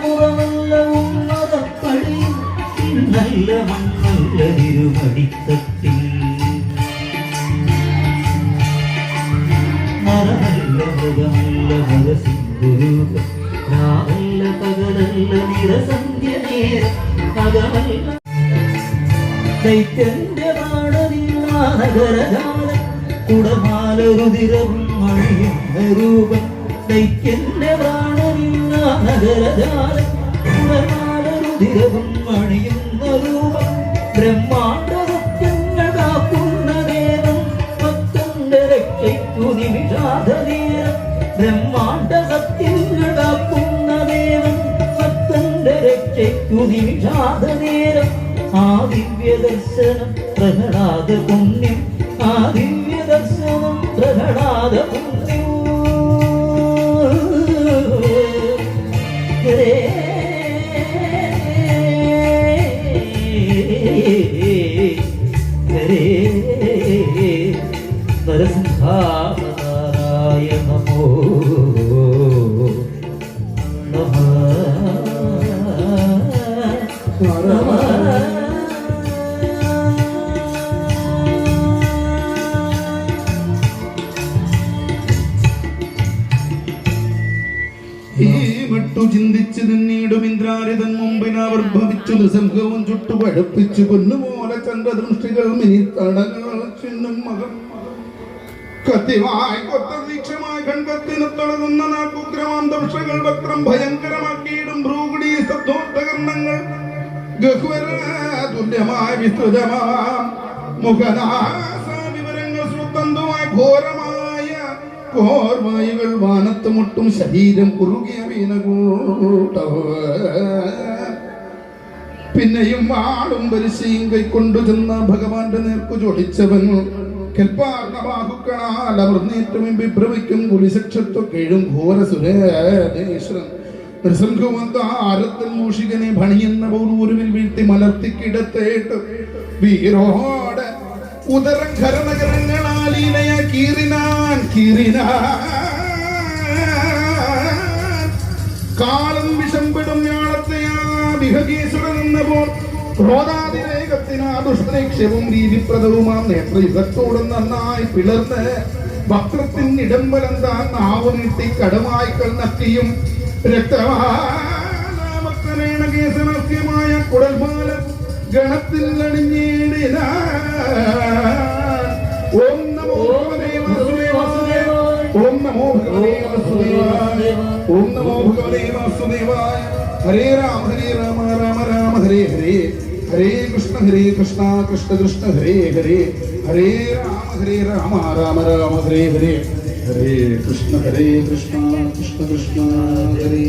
പുറമല്ല ഉന്നതപ്പടി നല്ല മണ്ണല്ല തിരുമടിത്തട്ടിൽ മരമല്ല മൃഗമല്ല ഭഗസിംഹരൂപം രാവല്ല പകലല്ല നിറസന്ധ്യ നേരം പകമല്ല ദൈത്യന്റെ നഗരജാലം കുടമാലരുതിരവും മണിയുന്ന രൂപം ദൈത്യന്റെ പ്രാണനില്ല നഗരജാലം കുടമാലരുതിരവും മണിയുന്ന രൂപം ബ്രഹ്മാണ്ട സത്യങ്ങൾ കാക്കുന്ന ദേവം ഭക്തന്റെ രക്ഷയ്ക്കു നിമിഷാധനേരം ബ്രഹ്മാണ്ട സത്യങ്ങൾ കാക്കുന്ന ദേവം ഭക്തന്റെ രക്ഷയ്ക്കു നിമിഷാധനേരം ആ ദിവ്യ ദർശനം പ്രഹ്ലാദ പുണ്യം ആ ദിവ്യ ദർശനം പ്രഹ്ലാദ പുണ്യം ഹരേ ഹരേ നരസിംഹാവതാരായ നമോ നമഃ ചിന്തിച്ചു നിന്നീടും ഇന്ദ്രാരിതൻ മുമ്പിനാവിർഭവിച്ചു നൃസിംഹവും ചുട്ടു പഴുപ്പിച്ചു പൊന്നുപോലെ ചന്ദ്രദൃഷ്ടികൾ മിനിത്തടകൾ ചിഹ്നം മകം കത്തിവായി കൊത്തദീക്ഷമായി കൺകത്തിന് തളകുന്ന നാക്കുഗ്രമാം ദംഷകൾ വക്രം ഭയങ്കരമാക്കിയിടും ഭ്രൂകുടി ശബ്ദോത്തകർണങ്ങൾ ഗഹ്വര തുല്യമായി വിസ്തൃതമാം മുഖനാസ വിവരങ്ങൾ ശ്രുതന്തുമായി ഘോരമായ കോർവായുകൾ വാനത്ത് മുട്ടും ശരീരം കുറുകിയ വീണകൂട്ടവ പിന്നെയും വാളും പരിശയും കൈക്കൊണ്ടു ചെന്ന ഭഗവാന്റെ നേർക്കു ചൊടിച്ചവൻ കെൽപ്പാർന്ന ബാഹുക്കളാൽ അമർന്നേറ്റവും വിഭ്രമിക്കും കുലിശക്ഷത്വ കേഴും ഘോരസുരേശ്വരൻ നൃസിംഹവന്താരത്തിൽ മൂഷികനെ ഭണിയെന്ന പൗരൂരുവിൽ വീഴ്ത്തി മലർത്തിക്കിടത്തേട്ട് വീരോട് ഉദരം ഖരനഗരങ്ങളാലീനയ കീറിനാൻ കാലം വിഷംപിടും ഞാളത്തെയാ വിഹകീശ്വരൻ എന്നപ്പോൾ ക്രോധാതിരേകത്തിനാ ദുഷ്ടലക്ഷ്യവും രീതിപ്രദവുമാം നേത്രയുഗത്തോടും നന്നായി പിളർന്ന് വക്രത്തിനിടംബലം താൻ നാവ് നീട്ടി കടമായിക്കൾ നക്കിയും രക്തവാന കേസനസ്യമായ കുടൽമാലം ഗണത്തിൽ അണിഞ്ഞിടിന ഓം നമോ ഭഗവതേ വാസുദേവായ ഓം നമോ ഭഗവതേ വാസുദേവായ ഓം നമോ ഭഗവതേ വാസുദേവായ ഹരേ രാമ രാമ രാമ ഹരേ ഹരേ ഹരേ കൃഷ്ണ കൃഷ്ണ കൃഷ്ണ ഹരേ ഹരേ ഹരേ രാമ രാമ രാമ ഹരേ ഹരേ ഹരേ കൃഷ്ണ കൃഷ്ണ കൃഷ്ണ ഹരേ